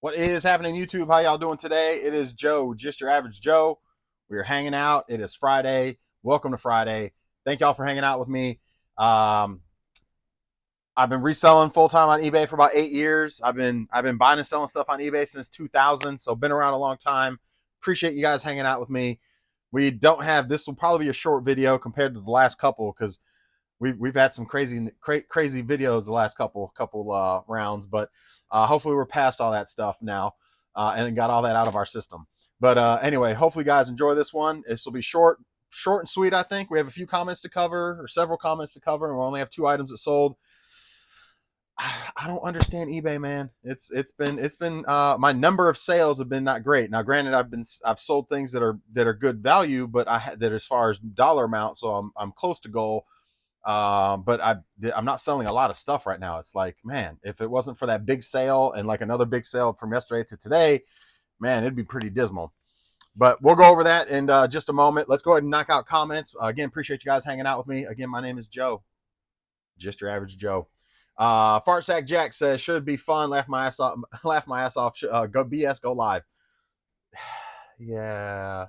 What is happening, YouTube? How y'all doing today? It is Joe, just your average Joe. We are hanging out. It is Friday. Welcome to Friday. Thank y'all for hanging out with me. Um, I've been reselling full time on eBay for about 8 years. I've been buying and selling stuff on eBay since 2000, so been around a long time. Appreciate you guys hanging out with me. We don't have this will probably be a short video compared to the last couple because we've had some crazy videos the last couple rounds, but hopefully we're past all that stuff now and got all that out of our system. But anyway, hopefully you guys enjoy this one. This will be short and sweet. I think we have a few comments to cover or several comments to cover, and we only have 2 items that sold. I don't understand eBay, man. It's been my number of sales have been not great. Now, granted, I've sold things that are good value, but that as far as dollar amount, so I'm close to goal. But I'm not selling a lot of stuff right now. It's like, man, if it wasn't for that big sale and like another big sale from yesterday to today, man, it'd be pretty dismal. But we'll go over that in just a moment. Let's go ahead and knock out comments. Again, appreciate you guys hanging out with me. Again, my name is Joe, just your average Joe. Fart Sack Jack says, should be fun. Laugh my ass off. Laugh my ass off. Go BS. Go live. Yeah,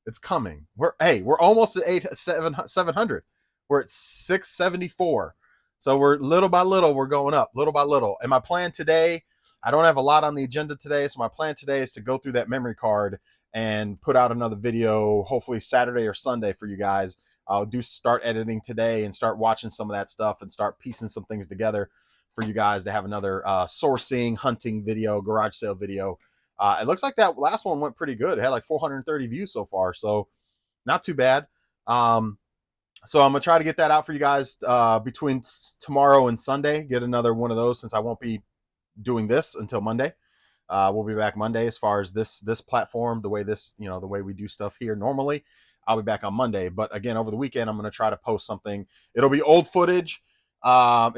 it's coming. We're almost at 700. We're at 674. So we're little by little, we're going up little by little. And my plan today, I don't have a lot on the agenda today. So my plan today is to go through that memory card and put out another video, hopefully Saturday or Sunday for you guys. I'll start editing today and start watching some of that stuff and start piecing some things together for you guys to have another sourcing, hunting video, garage sale video. It looks like that last one went pretty good. It had like 430 views so far, so not too bad. So I'm gonna try to get that out for you guys between tomorrow and Sunday. Get another one of those since I won't be doing this until Monday. We'll be back Monday as far as this platform, the way the way we do stuff here normally. I'll be back on Monday, but again, over the weekend, I'm going to try to post something. It'll be old footage. I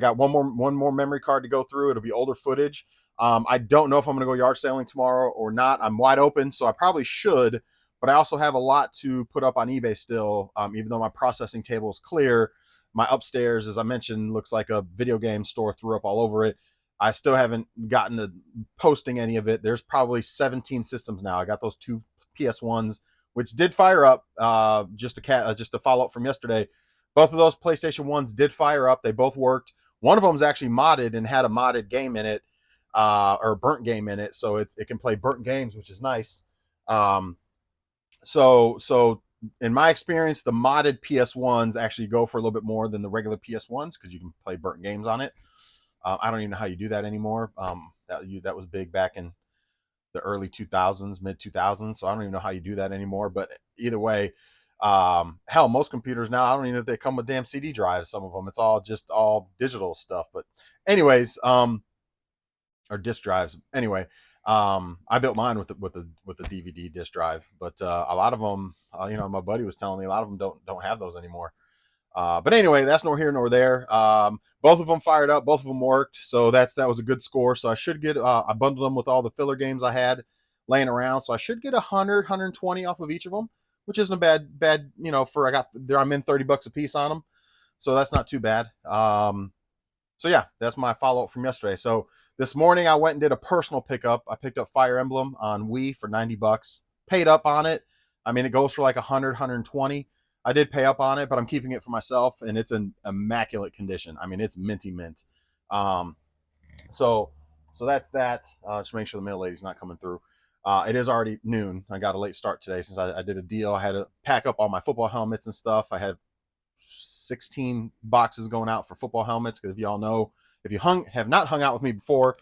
got one more memory card to go through. It'll be older footage. I don't know if I'm going to go yard sailing tomorrow or not. I'm wide open, so I probably should, but I also have a lot to put up on eBay still. Even though my processing table is clear, my upstairs, as I mentioned, looks like a video game store, threw up all over it. I still haven't gotten to posting any of it. There's probably 17 systems now. I got those 2 PS1s, which did fire up. Just to follow up from yesterday, both of those PlayStation 1s did fire up. They both worked. One of them is actually modded and had a modded game in it, or burnt game in it, so it can play burnt games, which is nice. So in my experience, the modded PS1s actually go for a little bit more than the regular PS1s because you can play burnt games on it. I don't even know how you do that anymore. That was big back in the early 2000s, mid 2000s. So I don't even know how you do that anymore. But either way, hell, most computers now, I don't even know if they come with damn CD drives. Some of them, it's all digital stuff. But anyways, or disk drives. Anyway, I built mine with the DVD disk drive. But a lot of them, my buddy was telling me a lot of them don't have those anymore. But anyway, that's nor here nor there. Both of them fired up. Both of them worked. So that was a good score. So I should get, I bundled them with all the filler games I had laying around. So I should get 120 off of each of them, which isn't a bad, I'm in $30 a piece on them. So that's not too bad. So yeah, that's my follow up from yesterday. So this morning I went and did a personal pickup. I picked up Fire Emblem on Wii for $90. Paid up on it. I mean, it goes for like 120. I did pay up on it, but I'm keeping it for myself, and it's in immaculate condition. I mean, it's minty mint. So that's that. Just make sure the mail lady's not coming through. It is already noon. I got a late start today since I did a deal. I had to pack up all my football helmets and stuff. I had 16 boxes going out for football helmets because if y'all know, if you have not hung out with me before,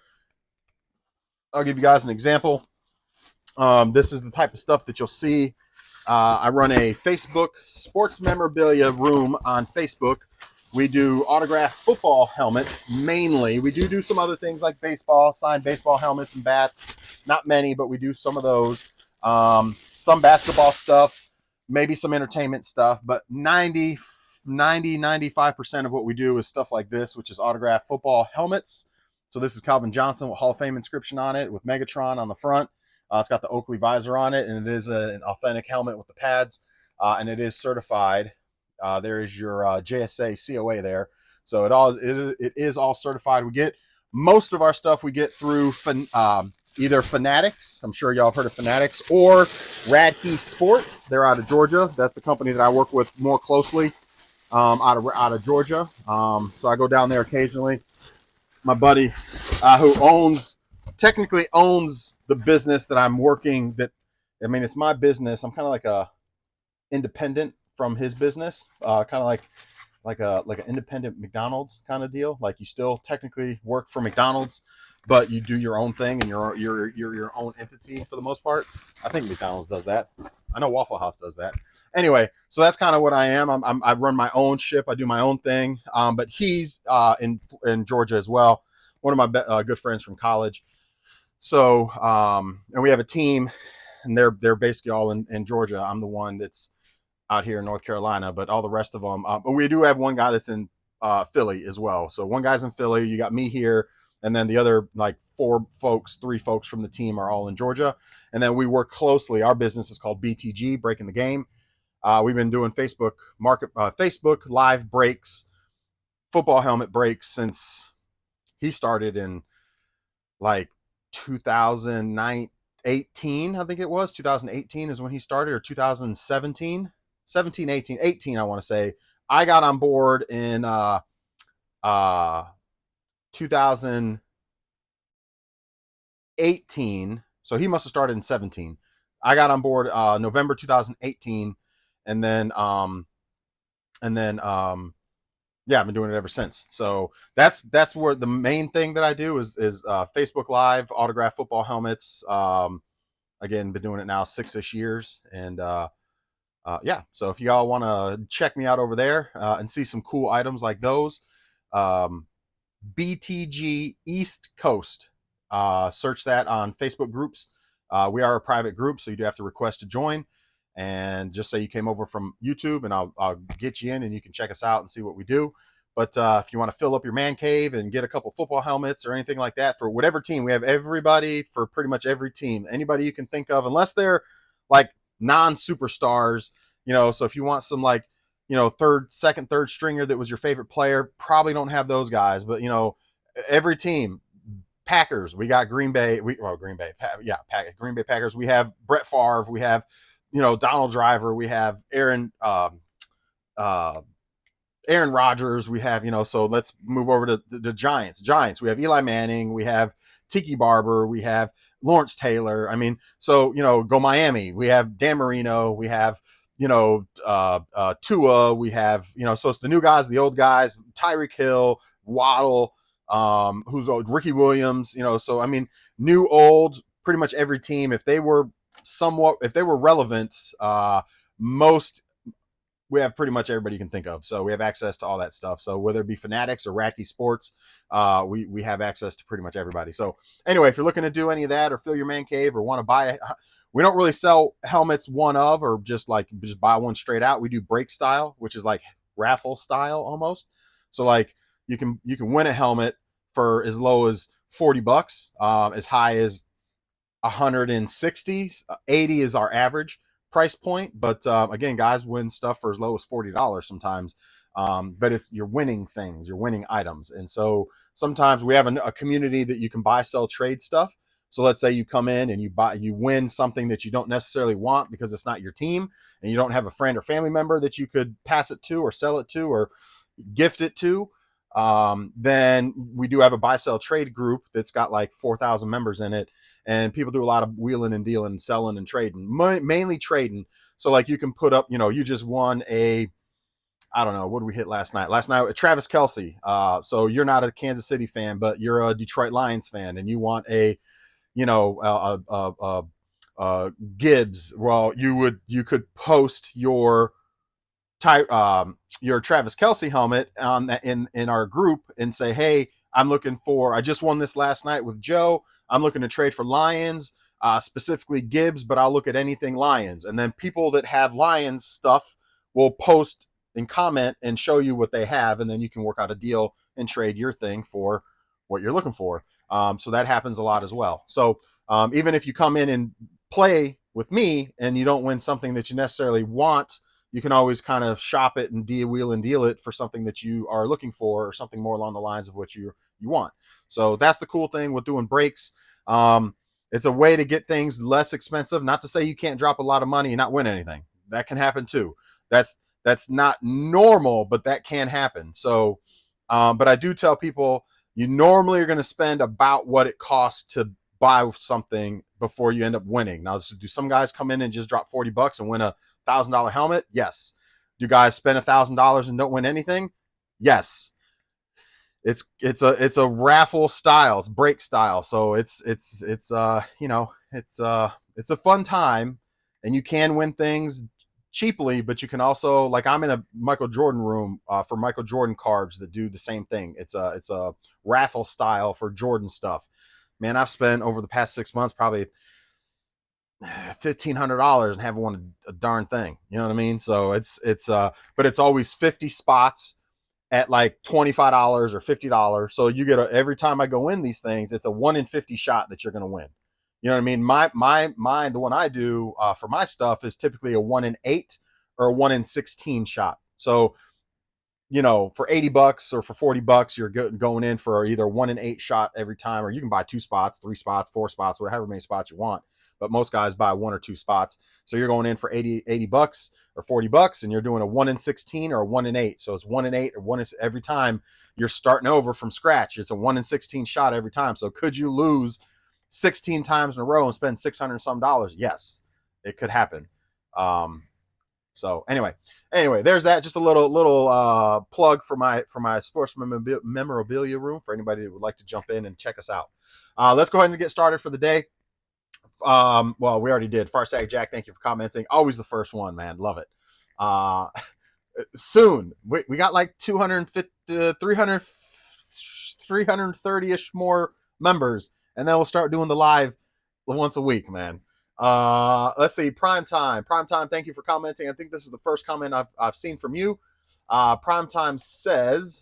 I'll give you guys an example. This is the type of stuff that you'll see. I run a Facebook sports memorabilia room on Facebook. We do autographed football helmets mainly. We do some other things like baseball, signed baseball helmets and bats. Not many, but we do some of those. Some basketball stuff, maybe some entertainment stuff, but 95% of what we do is stuff like this, which is autographed football helmets. So this is Calvin Johnson with Hall of Fame inscription on it with Megatron on the front. It's got the Oakley visor on it, and it is an authentic helmet with the pads, and it is certified. There is your JSA COA there, so it is all certified. We get Most of our stuff we get through either Fanatics. I'm sure y'all have heard of Fanatics, or Radkey Sports. They're out of Georgia. That's the company that I work with more closely, out of Georgia. So I go down there occasionally. My buddy, who technically owns the business that I'm working. It's my business. I'm kind of like a independent from his business, kind of like an independent McDonald's kind of deal. Like you still technically work for McDonald's, but you do your own thing and you're your own entity for the most part. I think McDonald's does that. I know Waffle House does that. Anyway, so that's kind of what I am. I run my own ship. I do my own thing. But he's in Georgia as well. One of my good friends from college. So and we have a team, and they're basically all in Georgia. I'm the one that's out here in North Carolina, but all the rest of them. But we do have one guy that's in Philly as well. So one guy's in Philly. You got me here, and then the other like three folks from the team are all in Georgia. And then we work closely. Our business is called BTG, Breaking the Game. We've been doing Facebook live breaks, football helmet breaks since he started in like 2018. I think it was 2018 is when he started, or 2017. 17, 18, 18, I want to say. I got on board in 2018. So he must have started in 17. I got on board November 2018, and then yeah, I've been doing it ever since. So that's where the main thing that I do is Facebook Live, autograph football helmets. Again, been doing it now 6-ish years, and yeah, so if y'all want to check me out over there and see some cool items like those, BTG East Coast, search that on Facebook groups. We are a private group, so you do have to request to join, and just say you came over from YouTube, and I'll get you in, and you can check us out and see what we do. But if you want to fill up your man cave and get a couple football helmets or anything like that for whatever team, we have everybody for pretty much every team. Anybody you can think of, unless they're like non-superstars, so if you want some like, third stringer that was your favorite player, probably don't have those guys. But every team, Packers, we got Green Bay, Green Bay Packers. We have Brett Favre, we have Donald Driver, we have Aaron Rodgers, we have, so let's move over to the Giants. We have Eli Manning, we have Tiki Barber, we have Lawrence Taylor. So, go Miami. We have Dan Marino, we have, Tua, we have, so it's the new guys, the old guys, Tyreek Hill, Waddle, who's old, Ricky Williams, so, new, old, pretty much every team, if they were relevant, we have pretty much everybody you can think of. So we have access to all that stuff. So whether it be Fanatics or Radkey Sports, we have access to pretty much everybody. So anyway, if you're looking to do any of that or fill your man cave or want to buy, we don't really sell helmets one of, or just buy one straight out. We do break style, which is like raffle style almost. So like you can win a helmet for as low as $40, as high as 160, 80 is our average price point. But again, guys win stuff for as low as $40 sometimes. But if you're winning things, you're winning items. And so sometimes we have a community that you can buy, sell, trade stuff. So let's say you come in and you win something that you don't necessarily want because it's not your team, and you don't have a friend or family member that you could pass it to or sell it to or gift it to. Then we do have a buy, sell, trade group that's got like 4,000 members in it. And people do a lot of wheeling and dealing, selling and trading, mainly trading. So like you can put up, you just won I don't know, what did we hit last night? Last night, Travis Kelce. So you're not a Kansas City fan, but you're a Detroit Lions fan, and you want a Gibbs. Well, you could post your Travis Kelce helmet on that in our group and say, hey, I just won this last night with Joe. I'm looking to trade for Lions, specifically Gibbs, but I'll look at anything Lions. And then people that have Lions stuff will post and comment and show you what they have, and then you can work out a deal and trade your thing for what you're looking for. So that happens a lot as well. So even if you come in and play with me and you don't win something that you necessarily want, you can always kind of shop it and wheel and deal it for something that you are looking for, or something more along the lines of what you want. So that's the cool thing with doing breaks. It's a way to get things less expensive. Not to say you can't drop a lot of money and not win anything. That can happen too. That's not normal, but that can happen. So, but I do tell people, you normally are going to spend about what it costs to buy something before you end up winning. Now, do some guys come in and just drop $40 and win $1,000 helmet? Yes. Do guys spend $1,000 and don't win anything? Yes. It's a raffle style, it's break style. So it's a fun time, and you can win things cheaply, but you can also, like, I'm in a Michael Jordan room for Michael Jordan cards that do the same thing. It's a raffle style for Jordan stuff. Man, I've spent over the past 6 months probably $1,500 and haven't won a darn thing. You know what I mean? So but it's always 50 spots at like $25 or $50. So you get every time I go in these things, it's a 1 in 50 shot that you're going to win. You know what I mean? The one I do for my stuff is typically a 1 in 8 or a 1 in 16 shot. So, for $80 or for $40, you're going in for either 1 in 8 shot every time, or you can buy 2 spots, 3 spots, 4 spots, whatever many spots you want. But most guys buy 1 or 2 spots. So you're going in for $80 or $40, and you're doing a 1 in 16 or a 1 in 8. So it's 1 in 8 or 1 in every time you're starting over from scratch. It's a 1 in 16 shot every time. So could you lose 16 times in a row and spend $600 some dollars? Yes, it could happen. So anyway, there's that. Just a little plug for my sports memorabilia room for anybody that would like to jump in and check us out. Let's go ahead and get started for the day. Well, we already did. Farsag Jack, thank you for commenting. Always the first one, man. Love it. Soon we got like 250, 330-ish more members, and then we'll start doing the live once a week, man. Let's see. Primetime, thank you for commenting. I think this is the first comment I've seen from you. Primetime says,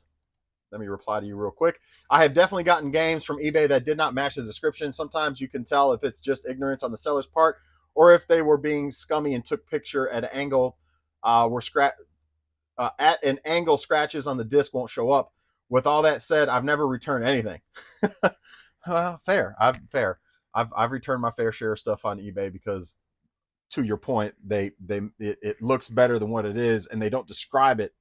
let me reply to you real quick. I have definitely gotten games from eBay that did not match the description. Sometimes you can tell if it's just ignorance on the seller's part, or if they were being scummy and took picture at an angle at an angle, scratches on the disc won't show up. With all that said, I've never returned anything. Well, fair. I've returned my fair share of stuff on eBay because, to your point, it looks better than what it is, and they don't describe it.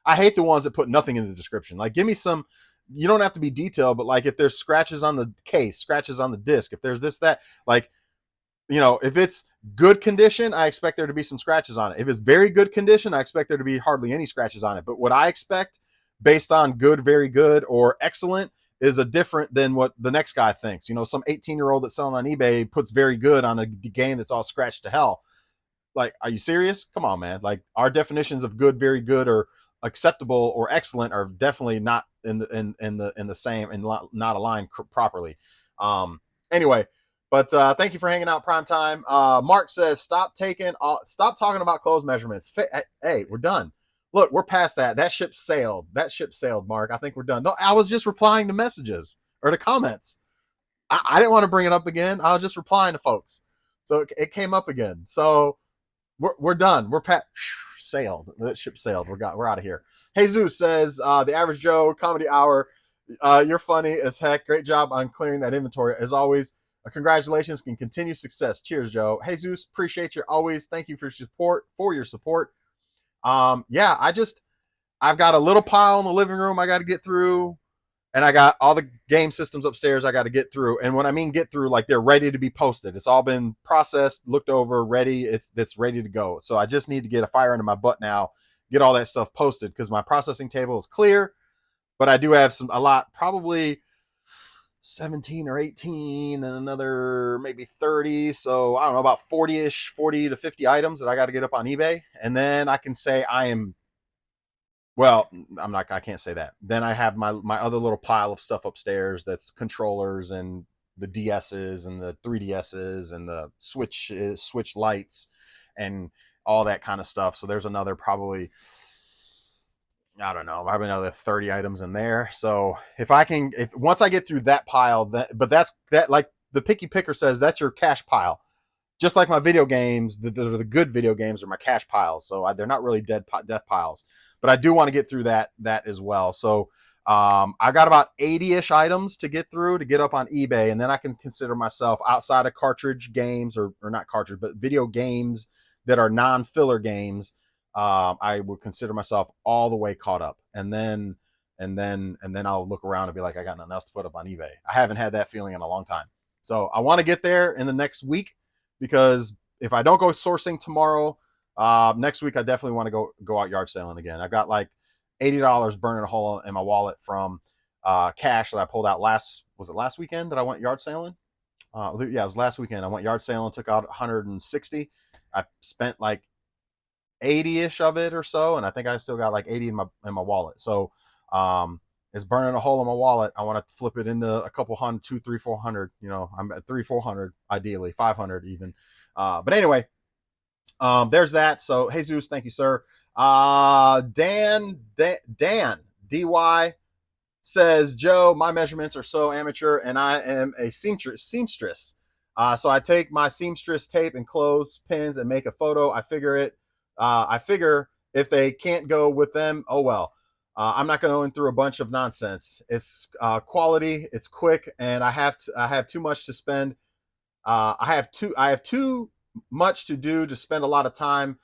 I hate the ones that put nothing in the description. Like, give me some. You don't have to be detailed, but like if there's scratches on the case, scratches on the disc, if there's this, that, like, if it's good condition, I expect there to be some scratches on it. If it's very good condition, I expect there to be hardly any scratches on it. But what I expect based on good, very good, or excellent is a different than what the next guy thinks. Some 18-year-old that's selling on eBay puts very good on a game that's all scratched to hell. Like, are you serious? Come on, man. Like, our definitions of good, very good, or acceptable or excellent are definitely not in the same and not aligned properly. Anyway, but thank you for hanging out, Primetime. Mark says, stop talking about clothes measurements. Hey, we're done. Look, we're past that. That ship sailed. Mark. I think we're done. No, I was just replying to messages or to comments. I didn't want to bring it up again. I was just replying to folks. So it came up again. So we're done. We're sailed. That ship sailed. We're out of here. Jesus says, the Average Joe Comedy Hour. You're funny as heck. Great job on clearing that inventory. As always, congratulations and continued success. Cheers, Joe. Jesus, appreciate you always. Thank you for your support. Yeah, I've got a little pile in the living room I got to get through, and I got all the game systems upstairs I got to get through. And when I mean get through, like, they're ready to be posted. It's all been processed, looked over, ready. It's ready to go. So I just need to get a fire under my butt now, get all that stuff posted, because my processing table is clear, but I do have a lot, probably 17 or 18 and another maybe 30. So I don't know, about 40 to 50 items that I got to get up on eBay. And then I can say I can't say that. Then I have my other little pile of stuff upstairs that's controllers and the DSs and the 3DSs and the switch lights and all that kind of stuff. So there's another probably, I don't know, probably another 30 items in there. So once I get through that pile, like the picky picker says, that's your cash pile. just like my video games, the good video games are my cash piles. So they're not really death piles, but I do want to get through that as well. So I got about 80-ish items to get through to get up on eBay, and then I can consider myself outside of cartridge games or not cartridge, but video games that are non-filler games. I would consider myself all the way caught up, and then I'll look around and be like, I got nothing else to put up on eBay. I haven't had that feeling in a long time. So I want to get there in the next week, because if I don't go sourcing tomorrow, next week I definitely want to go out yard selling again. I got like $80 burning a hole in my wallet from cash that I pulled out last weekend that I went yard sailing? Yeah, it was last weekend. I went yard sailing, took out 160. I spent like 80-ish of it or so, and I think I still got like 80 in my wallet. So it's burning a hole in my wallet. I want to flip it into a couple hundred, 200, 300, 400. You know, I'm at 300, 400, ideally 500 even. But anyway, there's that. So Jesus, thank you, sir. Dan DY says, Joe, my measurements are so amateur, and I am a seamstress. So I take my seamstress tape and clothes pins and make a photo. I figure if they can't go with them, oh well. I'm not going through a bunch of nonsense. It's quality, it's quick, and I have too much to spend. I have too much to do to spend a lot of time.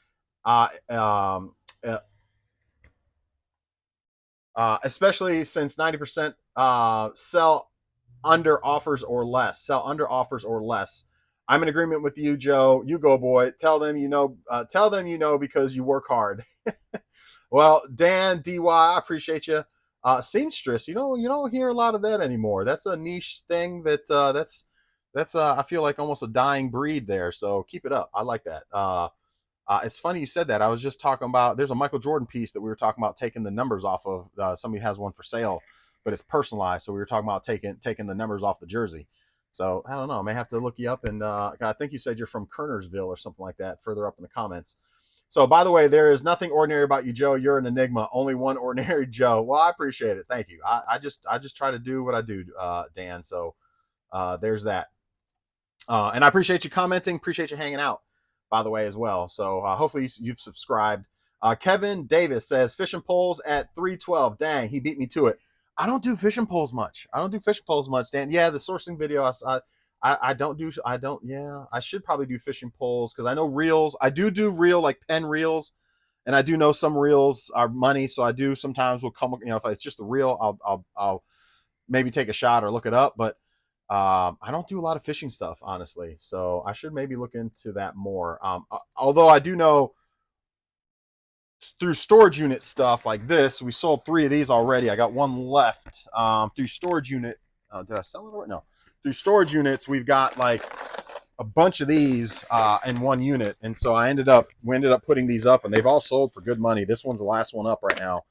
Uh, um, Especially since 90% sell under offers or less. Sell under offers or less. I'm in agreement with you, Joe. You go, boy. Tell them you know. Tell them you know because you work hard. Well, Dan DY, I appreciate you. Seamstress, you don't hear a lot of that anymore. That's a niche thing that's I feel like almost a dying breed there. So keep it up. I like that. It's funny you said that. I was just talking about, there's a Michael Jordan piece that we were talking about taking the numbers off of. Somebody has one for sale, but it's personalized. So we were talking about taking the numbers off the jersey. So I don't know. I may have to look you up. And I think you said you're from Kernersville or something like that, further up in the comments. So by the way, there is nothing ordinary about you, Joe. You're an enigma. Only one ordinary Joe. Well, I appreciate it. Thank you. I just try to do what I do, Dan. So there's that. And I appreciate you commenting. Appreciate you hanging out, by the way, as well. So hopefully you've subscribed. Kevin Davis says fishing poles at 312. Dang, he beat me to it. I don't do fishing poles much. Dan. Yeah, the sourcing video. I don't do. I don't. Yeah, I should probably do fishing poles because I know reels. I do reel like pen reels, and I do know some reels are money. So I do sometimes will come. If it's just the reel, I'll maybe take a shot or look it up, but. I don't do a lot of fishing stuff, honestly, so I should maybe look into that more. Although I do know through storage unit stuff like this, we sold 3 of these already. I got one left. Through storage unit, did I sell it or no? Through storage units, we've got like a bunch of these in one unit, and so we ended up putting these up, and they've all sold for good money. This one's the last one up right now,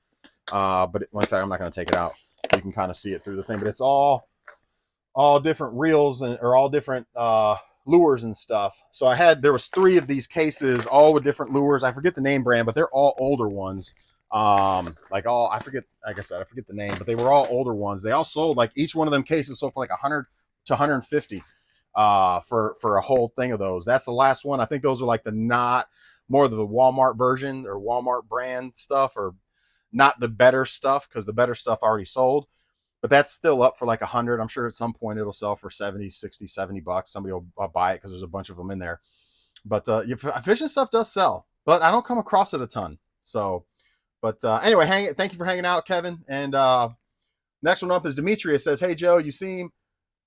but in fact, I'm not going to take it out. You can kind of see it through the thing, but it's all different reels or all different lures and stuff. So there was 3 of these cases, all with different lures. I forget the name brand, but they're all older ones. I forget, like I said, I forget the name, but they were all older ones. They all sold, like each one of them cases sold for like 100 to 150 for a whole thing of those. That's the last one. I think those are like not more of the Walmart version or Walmart brand stuff, or not the better stuff, because the better stuff already sold. But that's still up for like 100. I'm sure at some point it'll sell for 70, 60, 70 bucks. Somebody will buy it because there's a bunch of them in there. But fishing stuff does sell, but I don't come across it a ton. So, but anyway, thank you for hanging out, Kevin. And next one up is Demetrius. Says, hey, Joe, you seem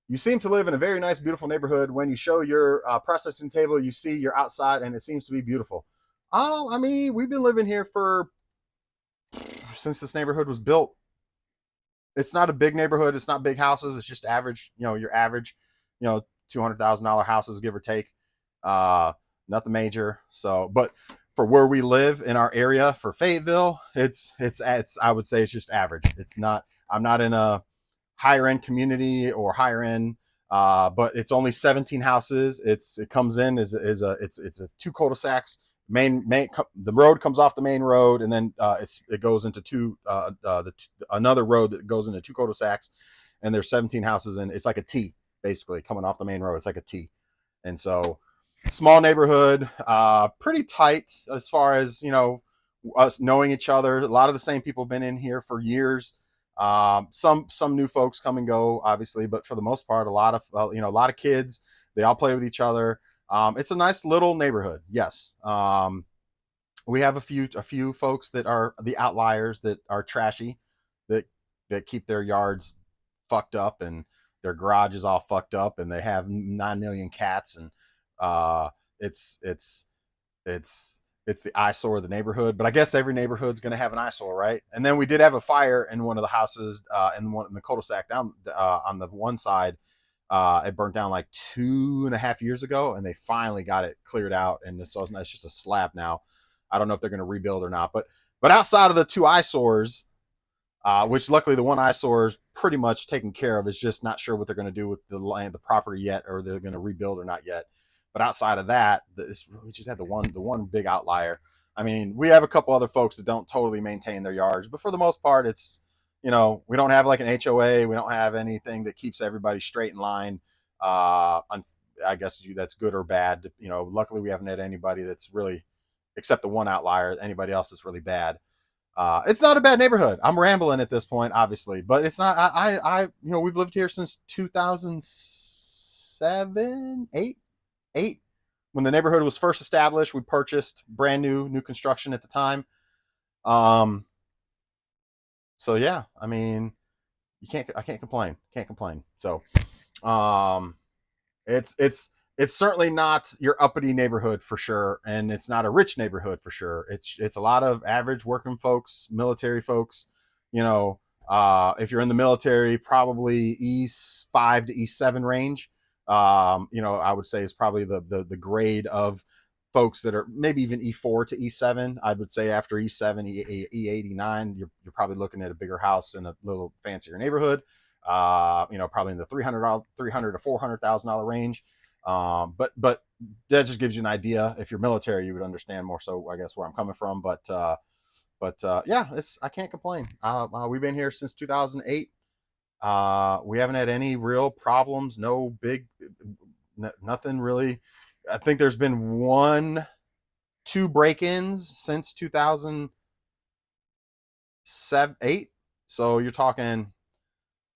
to live in a very nice, beautiful neighborhood. When you show your processing table, you see you're outside and it seems to be beautiful. Oh, I mean, we've been living here since this neighborhood was built. It's not a big neighborhood. It's not big houses. It's just average, your average, $200,000 houses, give or take. Nothing major. So, but for where we live in our area for Fayetteville, it's I would say it's just average. It's not, I'm not in a higher end community or higher end, but it's only 17 houses. It comes in it's a 2 cul-de-sacs. The road comes off the main road, and then it goes into another road that goes into 2 cul-de-sacs, and there's 17 houses, and it's like a T basically coming off the main road. It's like a T, and so Small neighborhood, pretty tight as far as, us knowing each other. A lot of the same people have been in here for years. Some new folks come and go, obviously, but for the most part, a lot of kids. They all play with each other. It's a nice little neighborhood. Yes. We have a few folks that are the outliers, that are trashy, that keep their yards fucked up, and their garage is all fucked up, and they have 9 million cats, and uh, it's it's the eyesore of the neighborhood. But I guess every neighborhood's going to have an eyesore, right? And then we did have a fire in one of the houses, in the cul-de-sac down, on the one side. It burnt down like 2.5 years ago, and they finally got it cleared out, and it's just a slab now. I don't know if they're going to rebuild or not, but outside of the two eyesores, which luckily the one eyesore is pretty much taken care of. It's just not sure what they're going to do with the land, the property yet, or they're going to rebuild or not yet. But outside of that, we just had the one big outlier. I mean, we have a couple other folks that don't totally maintain their yards, but for the most part, it's, we don't have like an HOA. We don't have anything that keeps everybody straight in line. I guess that's good or bad. Luckily we haven't had anybody that's really, except the one outlier, anybody else that's really bad. It's not a bad neighborhood. I'm rambling at this point, obviously, but it's not. We've lived here since 2007, eight. When the neighborhood was first established, we purchased brand new construction at the time. Um, so yeah, I mean, I can't complain. Can't complain. So, um, it's certainly not your uppity neighborhood for sure, and it's not a rich neighborhood for sure. It's a lot of average working folks, military folks. If you're in the military, probably E5 to E7 range. I would say is probably the grade of folks that are maybe even E4 to E7. I would say after E7, E89, you're probably looking at a bigger house in a little fancier neighborhood. Probably in the $300 to $400,000 range. But that just gives you an idea. If you're military, you would understand more so, I guess, where I'm coming from. But yeah, I can't complain. We've been here since 2008. We haven't had any real problems. No big, nothing really. I think there's been two break-ins since 2008. So you're talking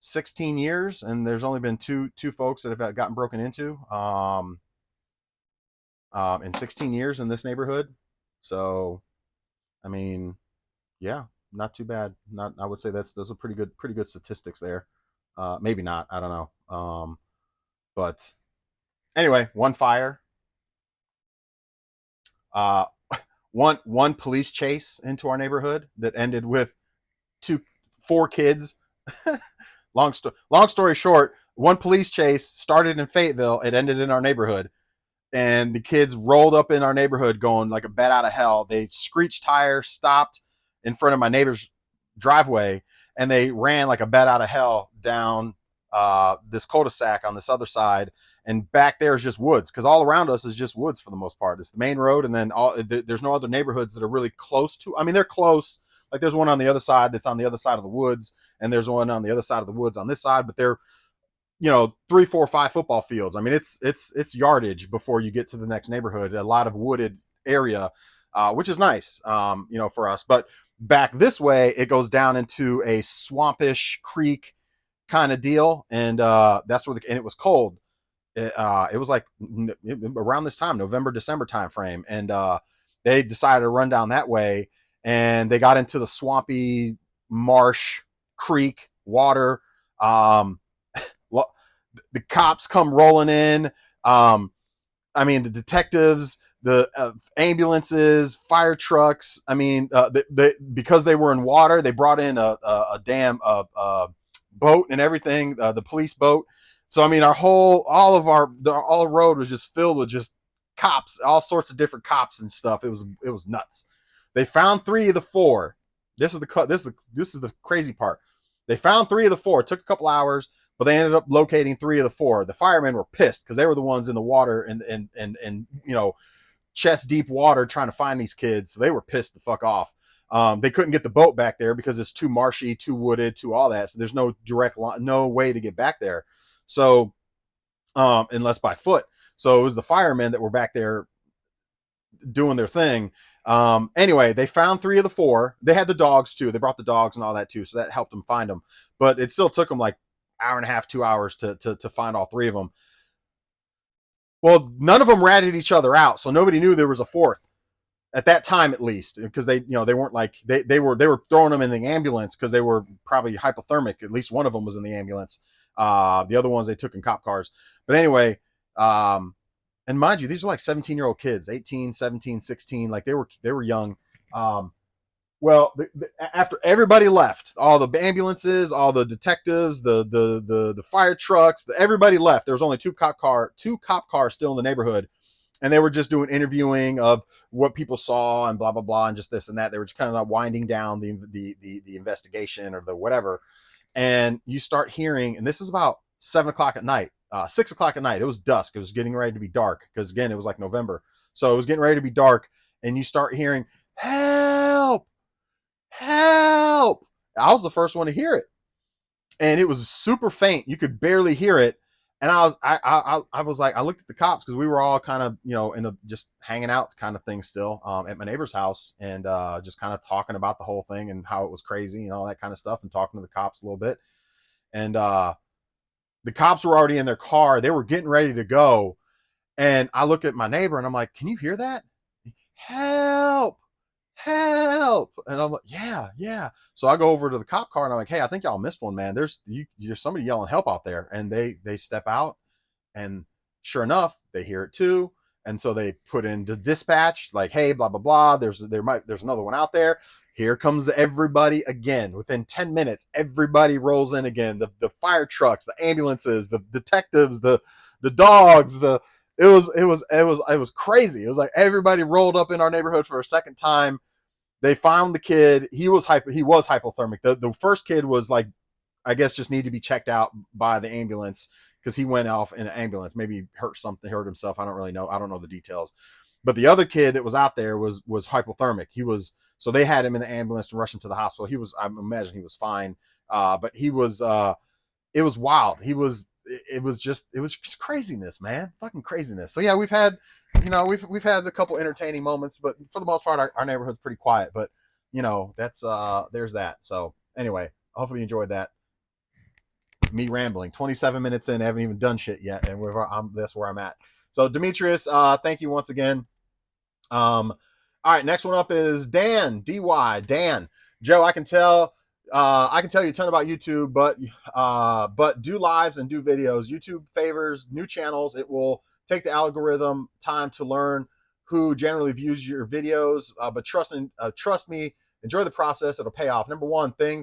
16 years, and there's only been two folks that have gotten broken into in 16 years in this neighborhood. So, I mean, yeah, not too bad. Not I would say those are pretty good statistics there. Maybe not. I don't know. But anyway, one fire. Uh, one police chase into our neighborhood that ended with four kids. Long story short, one police chase started in Fayetteville. It ended in our neighborhood, and the kids rolled up in our neighborhood going like a bat out of hell. They screeched tires, stopped in front of my neighbor's driveway, and they ran like a bat out of hell down this cul-de-sac on this other side. And back there is just woods, because all around us is just woods for the most part. It's the main road, and then there's no other neighborhoods that are really close to. I mean, they're close. Like there's one on the other side that's on the other side of the woods, and there's one on the other side of the woods on this side, but they're 3, 4, 5 football fields. I mean, it's yardage before you get to the next neighborhood. A lot of wooded area, which is nice, for us. But back this way, it goes down into a swampish creek kind of deal, and that's where and it was cold. It was like around this time, November, December time frame, and they decided to run down that way, and they got into the swampy marsh creek water. The cops come rolling in. The detectives, the ambulances, fire trucks. Because they were in water, they brought in a damn boat and everything, the police boat. So all the road was just filled with just cops, all sorts of different cops and stuff. It was nuts. They found 3 of the 4. This is the crazy part. They found 3 of the 4. It took a couple hours, but they ended up locating 3 of the 4. The firemen were pissed because they were the ones in the water and chest deep water trying to find these kids. So they were pissed the fuck off. They couldn't get the boat back there because it's too marshy, too wooded, too all that. So there's no no way to get back there. So unless by foot. So it was the firemen that were back there doing their thing. Anyway, they found 3 of the 4. They had the dogs too. They brought the dogs and all that too, so that helped them find them. But it still took them like hour and a half, 2 hours to find all 3 of them. Well, none of them ratted each other out, so nobody knew there was a 4th at that time, at least, because they weren't like they were throwing them in the ambulance because they were probably hypothermic. At least one of them was in the ambulance. The other ones they took in cop cars. But anyway, and mind you, these are like 17-year-old kids, 18, 17, 16, like they were young. Well, after everybody left, all the ambulances, all the detectives, the fire trucks, everybody left. There was only two cop cars still in the neighborhood, and they were just doing interviewing of what people saw and blah blah blah and just this and that. They were just kind of like winding down the investigation or the whatever. And you start hearing, and this is about 7 o'clock at night, 6 o'clock at night. It was dusk. It was getting ready to be dark because again, it was like November, so it was getting ready to be dark. And you start hearing, "Help! Help!" I was the first one to hear it, and it was super faint. You could barely hear it. And I was like, I looked at the cops because we were all kind of, in a just hanging out kind of thing still at my neighbor's house, and just kind of talking about the whole thing and how it was crazy and all that kind of stuff, and talking to the cops a little bit. And the cops were already in their car. They were getting ready to go. And I look at my neighbor and I'm like, "Can you hear that? Help! Help!" And I'm like, yeah. So I go over to the cop car and I'm like, "Hey, I think y'all missed one, man. There's somebody yelling help out there." And they step out, and sure enough, they hear it too. And so they put in the dispatch, like, "Hey, blah blah blah. There's another one out there." Here comes everybody again. Within 10 minutes, everybody rolls in again. The fire trucks, the ambulances, the detectives, the dogs, it was crazy. It was like everybody rolled up in our neighborhood for a second time. They found the kid. He was hypothermic. The first kid was like, I guess, just need to be checked out by the ambulance because he went off in an ambulance. Maybe hurt himself. I don't really know. I don't know the details. But the other kid that was out there was hypothermic. So they had him in the ambulance to rush him to the hospital. I imagine he was fine. But it was wild. It was just craziness, man. Fucking craziness. So yeah, we've had a couple entertaining moments, but for the most part, our neighborhood's pretty quiet. But that's there's that. So anyway, hopefully you enjoyed that. Me rambling. 27 minutes in, I haven't even done shit yet, and that's where I'm at. So Demetrius, thank you once again. All right, next one up is Dan, DY. Dan. Joe, I can tell you a ton about YouTube, but do lives and do videos. YouTube favors new channels. It will take the algorithm time to learn who generally views your videos, but trust me, enjoy the process. It'll pay off. Number one thing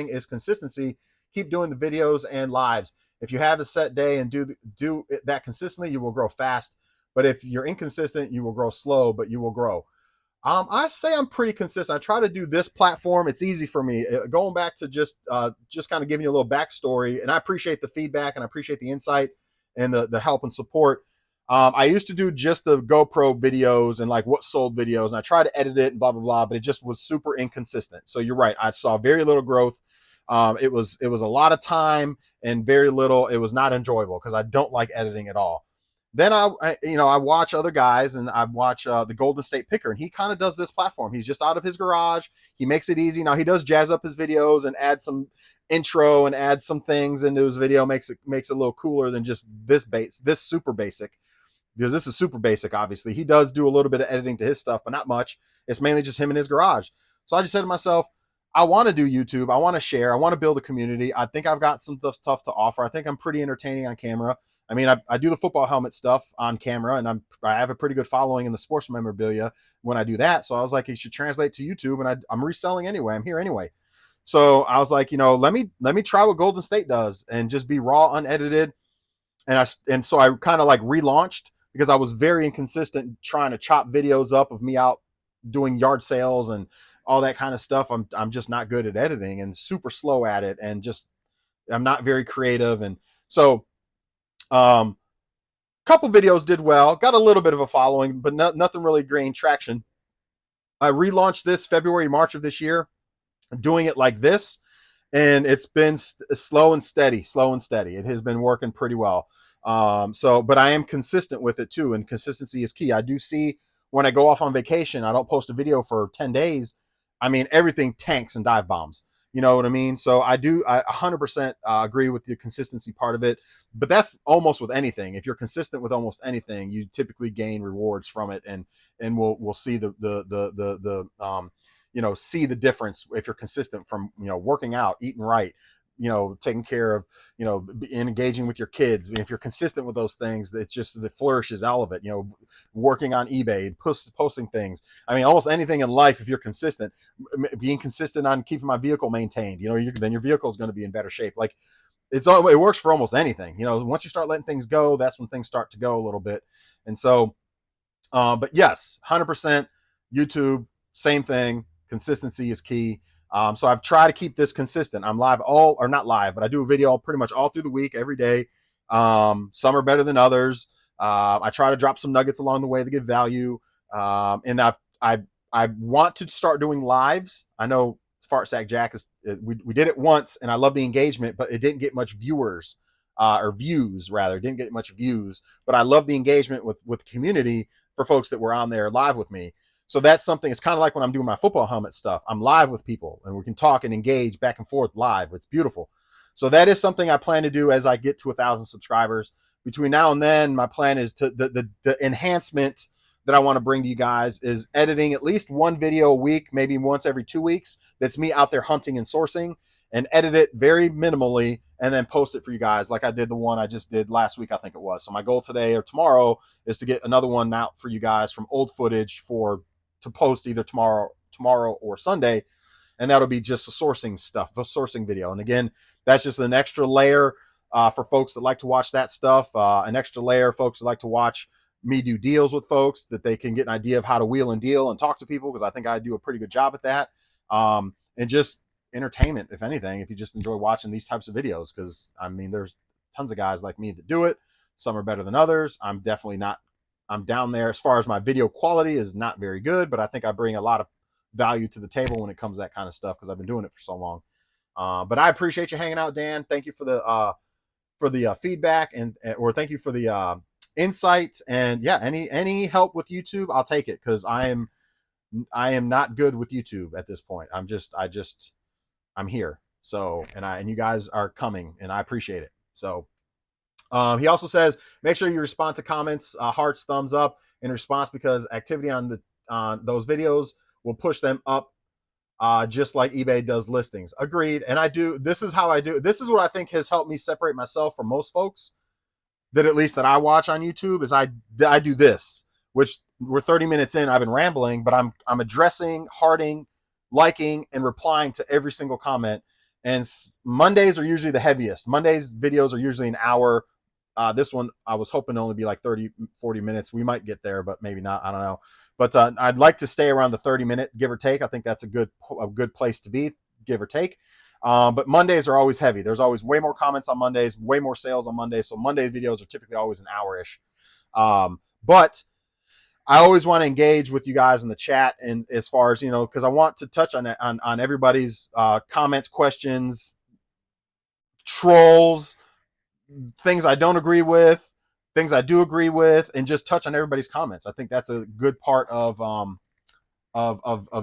is consistency. Keep doing the videos and lives. If you have a set day and do that consistently, you will grow fast. But if you're inconsistent, you will grow slow, but you will grow. I say I'm pretty consistent. I try to do this platform. It's easy for me. Going back to just kind of giving you a little backstory, and I appreciate the feedback and I appreciate the insight and the help and support. I used to do just the GoPro videos and like what sold videos, and I tried to edit it and blah, blah, blah, but it just was super inconsistent. So you're right. I saw very little growth. It was a lot of time and very little. It was not enjoyable because I don't like editing at all. Then I watch other guys, and I watch the Golden State Picker, and he kind of does this platform. He's just out of his garage. He makes it easy. Now he does jazz up his videos and add some intro and add some things into his video, makes it a little cooler than just this super basic, because this is super basic. Obviously, he does do a little bit of editing to his stuff, but not much. It's mainly just him in his garage. So I just said to myself, I want to do YouTube. I want to share. I want to build a community. I think I've got some stuff to offer. I think I'm pretty entertaining on camera. I mean, I do the football helmet stuff on camera, and I have a pretty good following in the sports memorabilia when I do that. So I was like, it should translate to YouTube, and I'm reselling anyway. I'm here anyway. So I was like, let me try what Golden State does and just be raw, unedited. And so I kind of like relaunched because I was very inconsistent trying to chop videos up of me out doing yard sales and all that kind of stuff. I'm just not good at editing and super slow at it, and just I'm not very creative. And so couple videos did well, got a little bit of a following, but nothing really gained traction. I relaunched this February, March of this year, doing it like this, and it's been slow and steady. It has been working pretty well. But I am consistent with it too, and consistency is key. I do see when I go off on vacation, I don't post a video for 10 days. I mean, everything tanks and dive bombs. You know what I mean? So I 100% agree with the consistency part of it. But that's almost with anything. If you're consistent with almost anything, you typically gain rewards from it, and we'll see see the difference if you're consistent from working out, eating right, taking care of, engaging with your kids. If you're consistent with those things, it's just the flourishes all of it. Working on eBay, posting things. I mean, almost anything in life, if you're consistent, being consistent on keeping my vehicle maintained, then your vehicle is going to be in better shape. Like it works for almost anything. Once you start letting things go, that's when things start to go a little bit. And so, but yes, 100% YouTube, same thing. Consistency is key. So I've tried to keep this consistent. I'm live not live, but I do a video pretty much all through the week, every day. Some are better than others. I try to drop some nuggets along the way to give value. And I want to start doing lives. I know Fart Sack Jack we did it once, and I love the engagement, but it didn't get much viewers or views rather. It didn't get much views, but I love the engagement with the community for folks that were on there live with me. So that's something. It's kind of like when I'm doing my football helmet stuff. I'm live with people, and we can talk and engage back and forth live. It's beautiful. So that is something I plan to do as I get to 1,000 subscribers. Between now and then, my plan is to the enhancement that I want to bring to you guys is editing at least one video a week, maybe once every 2 weeks. That's me out there hunting and sourcing, and edit it very minimally, and then post it for you guys like I did the one I just did last week, I think it was. So my goal today or tomorrow is to get another one out for you guys from old footage to post either tomorrow or Sunday, and that'll be just a sourcing video. And again, that's just an extra layer for folks that like to watch that stuff, an extra layer folks that like to watch me do deals with folks, that they can get an idea of how to wheel and deal and talk to people, because I think I do a pretty good job at that. And just entertainment, if anything, if you just enjoy watching these types of videos, because I mean, there's tons of guys like me that do it. Some are better than others. I'm definitely not. I'm down there as far as my video quality is not very good, but I think I bring a lot of value to the table when it comes to that kind of stuff, because I've been doing it for so long. But I appreciate you hanging out, Dan. Thank you for the feedback, or thank you for the insight. And yeah, any help with YouTube, I'll take it, because I am not good with YouTube at this point. I'm here. So, and you guys are coming, and I appreciate it. So. He also says, make sure you respond to comments, hearts, thumbs up in response, because activity on those videos will push them up, just like eBay does listings. Agreed. And I do. This is how I do. This is what I think has helped me separate myself from most folks that at least that I watch on YouTube, is I do this, which we're 30 minutes in. I've been rambling, but I'm addressing, hearting, liking, and replying to every single comment. And Mondays are usually the heaviest. Mondays videos are usually an hour. This one, I was hoping to only be like 30, 40 minutes. We might get there, but maybe not. I don't know. But I'd like to stay around the 30-minute, give or take. I think that's a good place to be, give or take. But Mondays are always heavy. There's always way more comments on Mondays, way more sales on Mondays. So Monday videos are typically always an hour-ish. But I always want to engage with you guys in the chat, and as far as, because I want to touch on everybody's comments, questions, trolls, things I don't agree with, things I do agree with, and just touch on everybody's comments. I think that's a good part of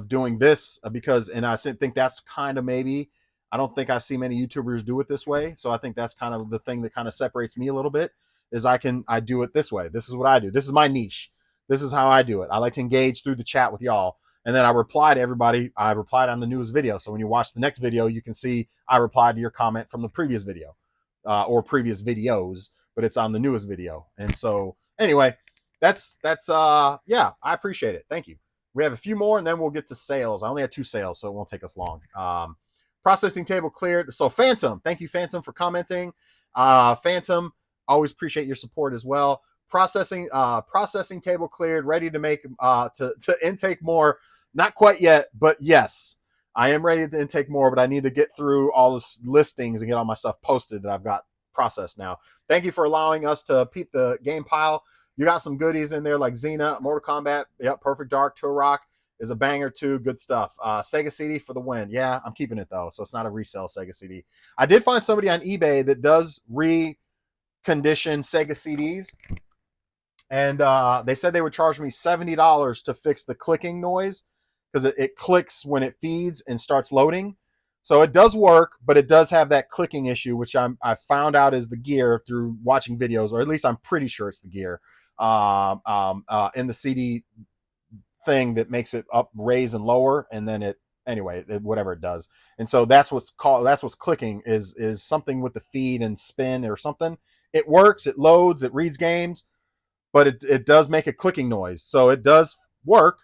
doing this, because, and I think that's kind of maybe, I don't think I see many YouTubers do it this way. So I think that's kind of the thing that kind of separates me a little bit, is I do it this way. This is what I do. This is my niche. This is how I do it. I like to engage through the chat with y'all. And then I reply to everybody. I replied on the newest video. So when you watch the next video, you can see I replied to your comment from the previous video. Or previous videos, but it's on the newest video. And so anyway, that's yeah, I appreciate it. Thank you. We have a few more, and then we'll get to sales. I only had 2 sales, so it won't take us long. Processing table cleared. So Phantom, thank you, Phantom, for commenting. Phantom, always appreciate your support as well. Processing table cleared, ready to make to intake more. Not quite yet, but yes, I am ready to intake more, but I need to get through all the listings and get all my stuff posted that I've got processed now. Thank you for allowing us to peep the game pile. You got some goodies in there like Xena, Mortal Kombat. Yep, Perfect Dark, Turok is a banger too. Good stuff. Sega CD for the win. Yeah, I'm keeping it though, so it's not a resale Sega CD. I did find somebody on eBay that does condition Sega CDs, and they said they would charge me $70 to fix the clicking noise because it clicks when it feeds and starts loading. So it does work, but it does have that clicking issue, which I found out is the gear through watching videos, or at least I'm pretty sure it's the gear in the CD thing that makes it up, raise, and lower, and then whatever it does. And so that's what's clicking is something with the feed and spin or something. It works, it loads, it reads games, but it does make a clicking noise. So it does work,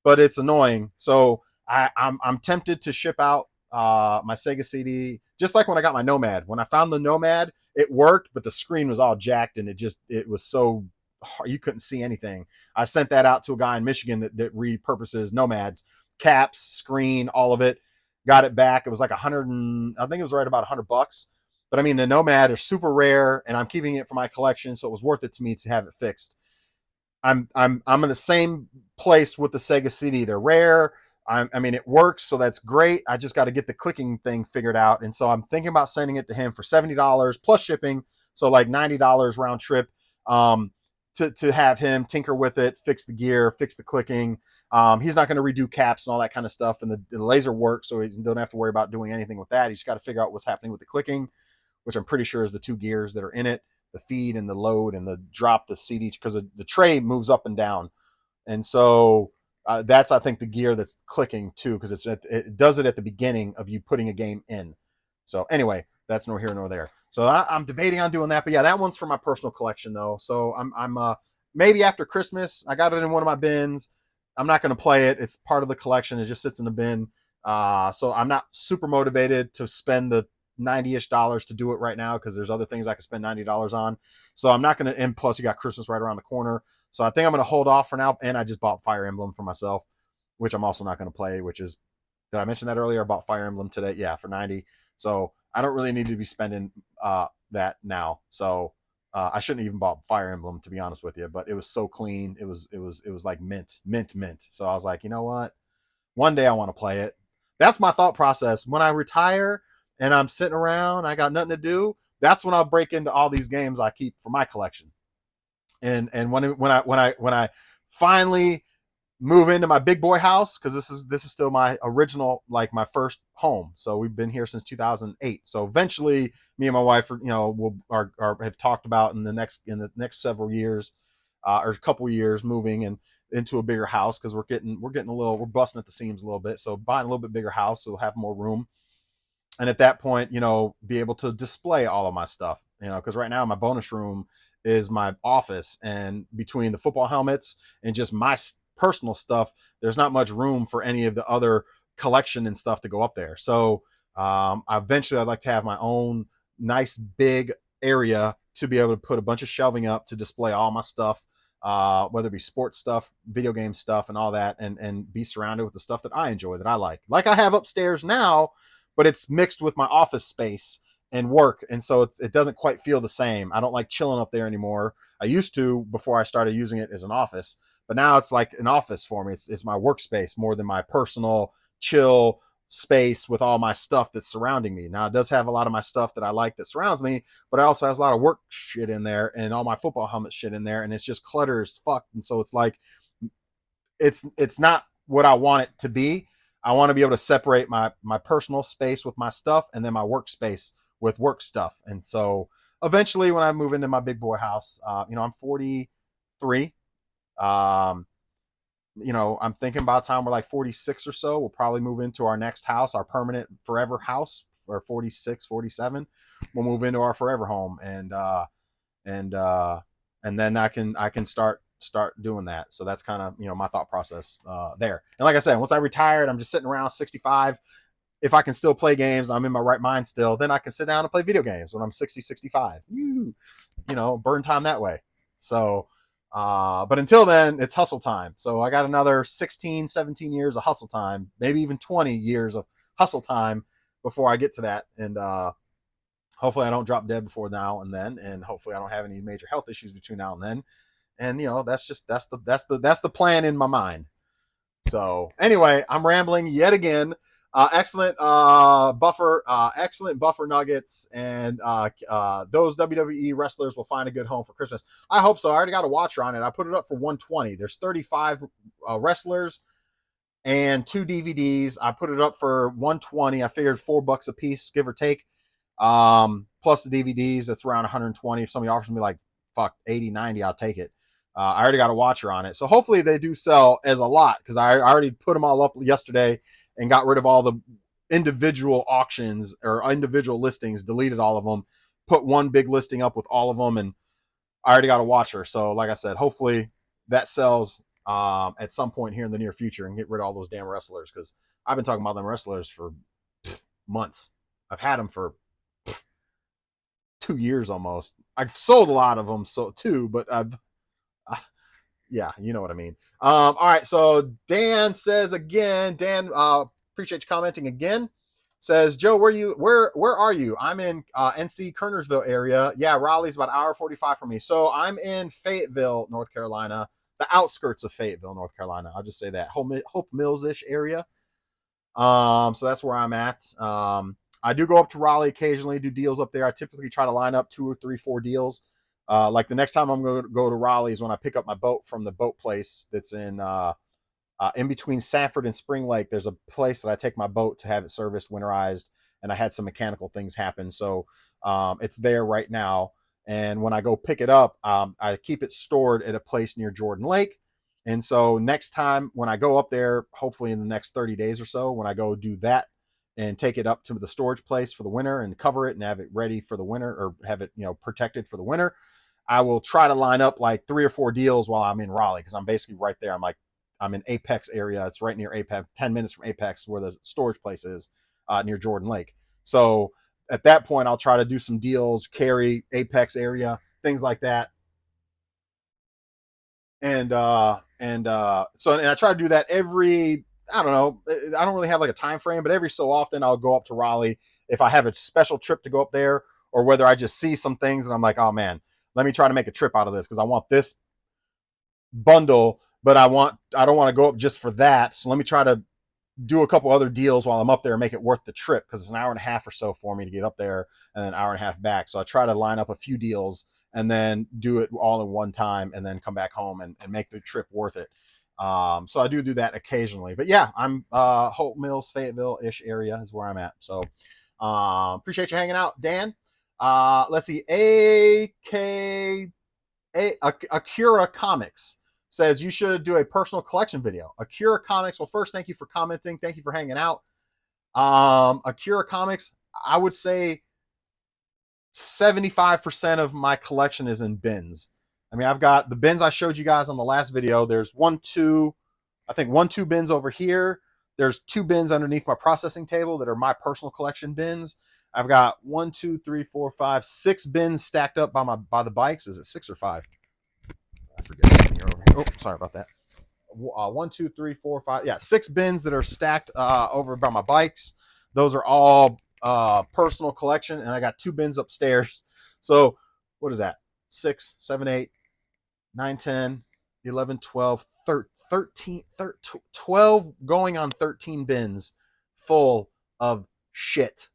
but it's annoying. So I'm tempted to ship out my Sega CD, just like when I got my Nomad. When I found the Nomad, it worked, but the screen was all jacked and it was so hard, you couldn't see anything. I sent that out to a guy in Michigan that repurposes Nomads, caps, screen, all of it. Got it back. It was like I think it was right about $100. But I mean, the Nomad is super rare, and I'm keeping it for my collection, so it was worth it to me to have it fixed. I'm in the same place with the Sega CD. They're rare. I mean, it works, so that's great. I just got to get the clicking thing figured out, and so I'm thinking about sending it to him for $70 plus shipping, so like $90 round trip. To have him tinker with it, fix the gear, fix the clicking. He's not going to redo caps and all that kind of stuff, and the laser works, so he don't have to worry about doing anything with that. He's got to figure out what's happening with the clicking, which I'm pretty sure is the two gears that are in it, the feed and the load and the drop the CD, because the tray moves up and down. And so that's, I think, the gear that's clicking too, because it does it at the beginning of you putting a game in. So anyway, that's nor here nor there. So I'm debating on doing that, but yeah, that one's for my personal collection though. So I'm maybe after Christmas. I got it in one of my bins. I'm not going to play it. It's part of the collection. It just sits in the bin. So I'm not super motivated to spend the $90-ish to do it right now, because there's other things I could spend $90 on. So I'm not going to, and plus you got Christmas right around the corner. So I think I'm going to hold off for now. And I just bought Fire Emblem for myself, which I'm also not going to play, which is, did I mention that earlier? I bought Fire Emblem today. Yeah, for 90. So I don't really need to be spending that now. So I shouldn't have even bought Fire Emblem, to be honest with you, but it was so clean. It was like mint. So I was like, you know what? One day I want to play it. That's my thought process. When I retire and I'm sitting around, I got nothing to do, that's when I'll break into all these games I keep for my collection. And when I finally move into my big boy house, because this is still my original, like my first home. So we've been here since 2008. So eventually, me and my wife, have talked about in the next several years, or a couple years, moving and into a bigger we're busting at the seams a little bit. So buying a little bit bigger house, so we'll have more room. And at that point, be able to display all of my stuff, because right now my bonus room is my office, and between the football helmets and just my personal stuff, there's not much room for any of the other collection and stuff to go up there. So eventually I'd like to have my own nice big area to be able to put a bunch of shelving up to display all my stuff, whether it be sports stuff, video game stuff, and all that, and be surrounded with the stuff that I enjoy, that I like I have upstairs now, but it's mixed with my office space and work. And so it doesn't quite feel the same. I don't like chilling up there anymore. I used to before I started using it as an office, but now it's like an office for me. It's my workspace more than my personal chill space with all my stuff that's surrounding me. Now it does have a lot of my stuff that I like that surrounds me, but it also has a lot of work shit in there and all my football helmet shit in there, and it's just clutter as fuck. And so it's like, it's not what I want it to be. I want to be able to separate my personal space with my stuff and then my workspace with work stuff. And so eventually when I move into my big boy house, I'm 43. I'm thinking by the time we're like 46 or so, we'll probably move into our next house, our permanent forever house, or 46, 47. We'll move into our forever home, and then I can start doing that. So that's kind of, my thought process there. And like I said, once I retired, I'm just sitting around 65. If I can still play games, I'm in my right mind still, then I can sit down and play video games when I'm 60, 65. Burn time that way. So, but until then, it's hustle time. So I got another 16, 17 years of hustle time, maybe even 20 years of hustle time before I get to that. And hopefully I don't drop dead before now and then. And hopefully I don't have any major health issues between now and then. And that's the plan in my mind. So anyway, I'm rambling yet again. Excellent buffer nuggets, and those WWE wrestlers will find a good home for Christmas. I hope so. I already got a watcher on it. I put it up for 120. There's 35 wrestlers and 2 DVDs. I put it up for 120. I figured $4 a piece, give or take. Plus the DVDs, that's around 120. If somebody offers me like 80, 90, I'll take it. I already got a watcher on it. So hopefully they do sell as a lot, because I already put them all up yesterday and got rid of all the individual auctions or individual listings, deleted all of them, put one big listing up with all of them, and I already got a watcher. So like I said, hopefully that sells at some point here in the near future and get rid of all those damn wrestlers, because I've been talking about them wrestlers for months. I've had them for 2 years almost. I've sold a lot of them so too, but yeah, you know what I mean. All right, so Dan says again, Dan, appreciate you commenting again. Says, Joe, where are you? I'm in NC Kernersville area. Yeah, Raleigh's about an hour 45 from me. So I'm in Fayetteville, North Carolina, the outskirts of Fayetteville, North Carolina. I'll just say that. Hope Mills-ish area. So that's where I'm at. I do go up to Raleigh occasionally, do deals up there. I typically try to line up 2 or 3, 4 deals. Like the next time I'm going to go to Raleigh is when I pick up my boat from the boat place that's in between Sanford and Spring Lake. There's a place that I take my boat to have it serviced, winterized, and I had some mechanical things happen. So it's there right now. And when I go pick it up, I keep it stored at a place near Jordan Lake. And so next time when I go up there, hopefully in the next 30 days or so, when I go do that and take it up to the storage place for the winter and cover it and have it ready for the winter, or have it, protected for the winter, I will try to line up like 3 or 4 deals while I'm in Raleigh, because I'm basically right there. I'm in Apex area. It's right near Apex, 10 minutes from Apex, where the storage place is, near Jordan Lake. So at that point, I'll try to do some deals, carry Apex area, things like that. And I try to do that every, I don't know, I don't really have like a time frame, but every so often I'll go up to Raleigh if I have a special trip to go up there, or whether I just see some things and I'm like, oh man, let me try to make a trip out of this, because I want this bundle, but I don't want to go up just for that. So let me try to do a couple other deals while I'm up there and make it worth the trip, because it's an hour and a half or so for me to get up there and then an hour and a half back. So I try to line up a few deals and then do it all in one time and then come back home and make the trip worth it. So I do that occasionally. But yeah, I'm Hope Mills, Fayetteville-ish area is where I'm at. So appreciate you hanging out, Dan. Let's see. Akira Comics says you should do a personal collection video. Akira Comics, well, first, thank you for commenting. Thank you for hanging out. Akira Comics, I would say 75% of my collection is in bins. I mean, I've got the bins I showed you guys on the last video. There's 1, 2 bins over here. There's 2 bins underneath my processing table that are my personal collection bins. I've got 1, 2, 3, 4, 5, 6 bins stacked up by the bikes. Is it 6 or 5? I forget. Oh, sorry about that. 1, 2, 3, 4, 5. Yeah, 6 bins that are stacked over by my bikes. Those are all personal collection, and I got 2 bins upstairs. So what is that? 6, 7, 8, 9, 10, 11, 12, 13, 12 going on 13 bins full of shit.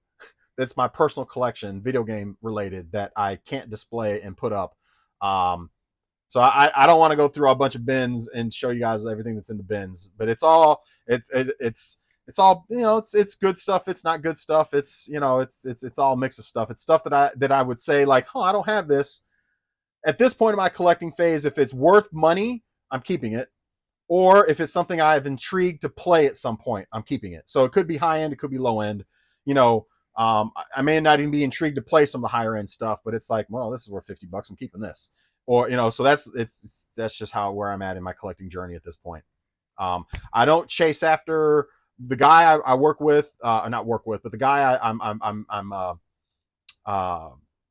That's my personal collection, video game related, that I can't display and put up. So I don't want to go through a bunch of bins and show you guys everything that's in the bins, but it's all it's all, it's good stuff. It's not good stuff. It's all a mix of stuff. It's stuff that I would say like, I don't have this. At this point in my collecting phase, if it's worth money, I'm keeping it. Or if it's something I have intrigued to play at some point, I'm keeping it. So it could be high end, it could be low end. I may not even be intrigued to play some of the higher end stuff, but it's like, well, this is worth $50. I'm keeping this. Or, so that's just where I'm at in my collecting journey at this point. I don't chase after the guy I work with, not work with, but the guy I'm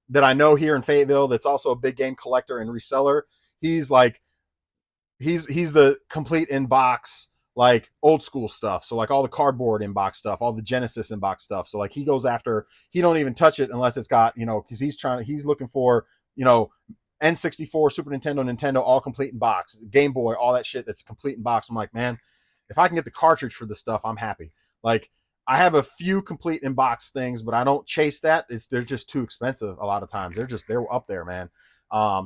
that I know here in Fayetteville that's also a big game collector and reseller. He's the complete inbox, like old school stuff. So like all the cardboard inbox stuff, all the Genesis inbox stuff. So like he don't even touch it unless it's got, because he's looking for, N64, Super Nintendo, all complete in box, Game Boy, all that shit that's complete in box. I'm like, man, if I can get the cartridge for this stuff, I'm happy. Like, I have a few complete in-box things, but I don't chase that. They're just too expensive a lot of times. They're up there, man.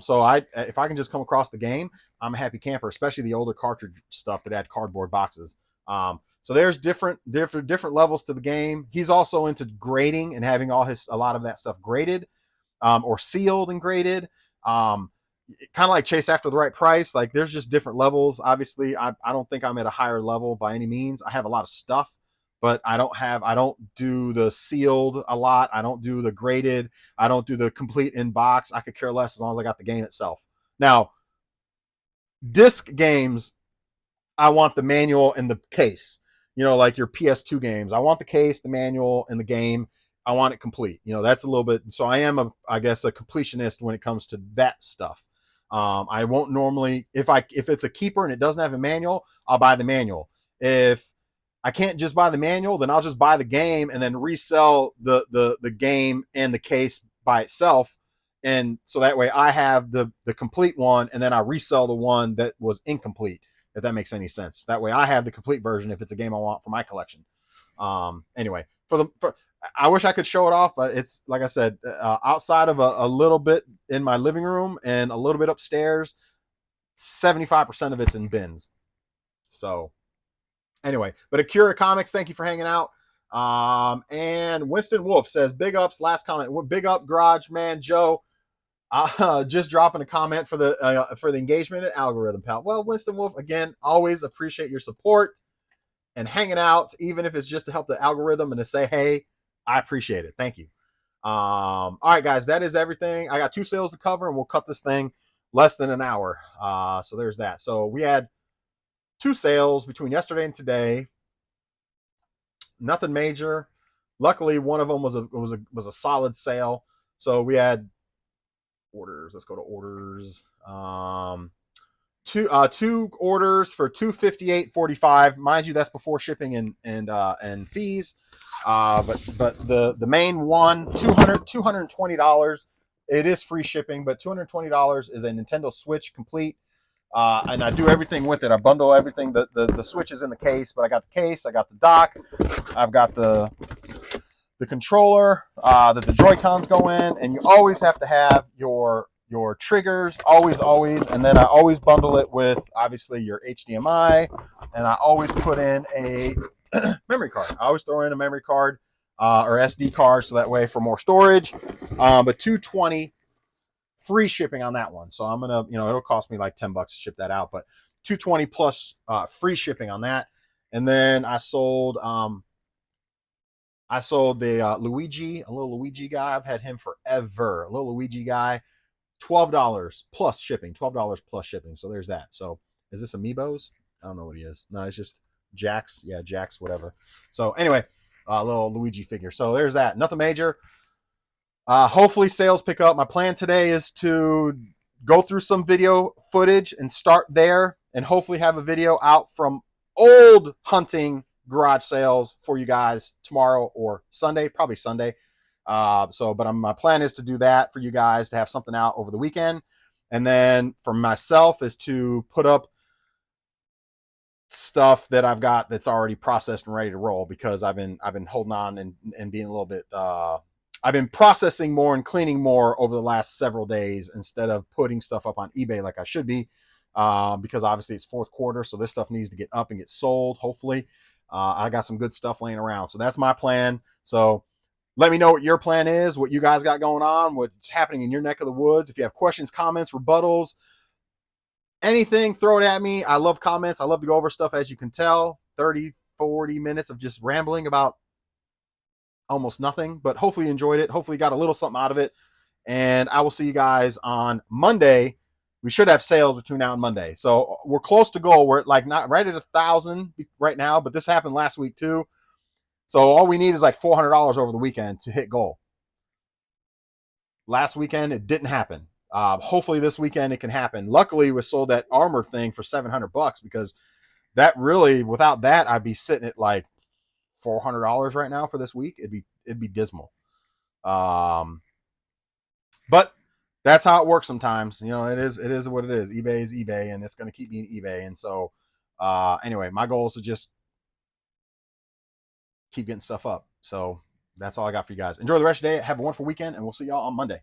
So if I can just come across the game, I'm a happy camper, especially the older cartridge stuff that had cardboard boxes. So there's different levels to the game. He's also into grading and having a lot of that stuff graded, or sealed and graded. Kind of like chase after the right price. Like there's just different levels. Obviously, I don't think I'm at a higher level by any means. I have a lot of stuff, but I don't do the sealed a lot. I don't do the graded. I don't do the complete in box. I could care less as long as I got the game itself. Now, disc games, I want the manual and the case. Like your PS2 games. I want the case, the manual, and the game. I want it complete. That's a little bit. So I am I guess a completionist when it comes to that stuff. I won't normally, if it's a keeper and it doesn't have a manual, I'll buy the manual. If I can't just buy the manual, then I'll just buy the game and then resell the game and the case by itself. And so that way I have the complete one, and then I resell the one that was incomplete, if that makes any sense. That way I have the complete version if it's a game I want for my collection. Anyway, I wish I could show it off, but it's like I said, outside of a little bit in my living room and a little bit upstairs, 75% of it's in bins. So anyway, but Akira Comics, thank you for hanging out. And Winston Wolf says, big ups, last comment. Big up, Garage Man Joe. Just dropping a comment for the engagement and algorithm, pal. Well, Winston Wolf, again, always appreciate your support and hanging out, even if it's just to help the algorithm and to say, hey, I appreciate it. Thank you. All right, guys, that is everything. I got 2 sales to cover, and we'll cut this thing less than an hour. So there's that. So we had 2 sales between yesterday and today. Nothing major. Luckily, one of them was a solid sale. So we had orders. Let's go to orders. Two orders for $258.45. Mind you, that's before shipping and fees. But the main one, $220. It is free shipping, but $220 is a Nintendo Switch complete. And I do everything with it. I bundle everything. The Switch is in the case, but I got the case, I got the dock, I've got the controller that the Joy-Cons go in, and you always have to have your triggers, always, and then I always bundle it with obviously your HDMI, and I always put in a memory card. I always throw in a memory card or SD card, so that way for more storage. But $220 free shipping on that one. So I'm gonna, it'll cost me like $10 to ship that out, but $220 plus free shipping on that. And then I sold the Luigi, a little Luigi guy. I've had him forever. A little Luigi guy, $12 plus shipping. $12 plus shipping. So there's that. So is this Amiibos? I don't know what he is. No, it's just Jax. Yeah, Jax, whatever. So anyway, a little Luigi figure. So there's that. Nothing major. Hopefully sales pick up. My plan today is to go through some video footage and start there, and hopefully have a video out from old hunting garage sales for you guys tomorrow or Sunday, probably Sunday. But my plan is to do that for you guys, to have something out over the weekend. And then for myself is to put up stuff that I've got that's already processed and ready to roll, because I've been holding on and being a little bit, I've been processing more and cleaning more over the last several days instead of putting stuff up on eBay like I should be, because obviously it's fourth quarter. So this stuff needs to get up and get sold. Hopefully, I got some good stuff laying around. So that's my plan. So let me know what your plan is, what you guys got going on, what's happening in your neck of the woods. If you have questions, comments, rebuttals, anything, throw it at me. I love comments. I love to go over stuff, as you can tell. 30, 40 minutes of just rambling about almost nothing, but hopefully you enjoyed it. Hopefully you got a little something out of it. And I will see you guys on Monday. We should have sales between now and Monday. So we're close to goal. We're like not right at 1,000 right now, but this happened last week too. So all we need is like $400 over the weekend to hit goal. Last weekend, it didn't happen. Hopefully this weekend it can happen. Luckily, we sold that armor thing for $700, because that really, without that, I'd be sitting at like $400 right now for this week. It'd be dismal. But that's how it works sometimes. It is what it is. eBay is eBay, and it's going to keep being eBay. And so, anyway, my goal is to just keep getting stuff up. So that's all I got for you guys. Enjoy the rest of the day. Have a wonderful weekend, and we'll see y'all on Monday.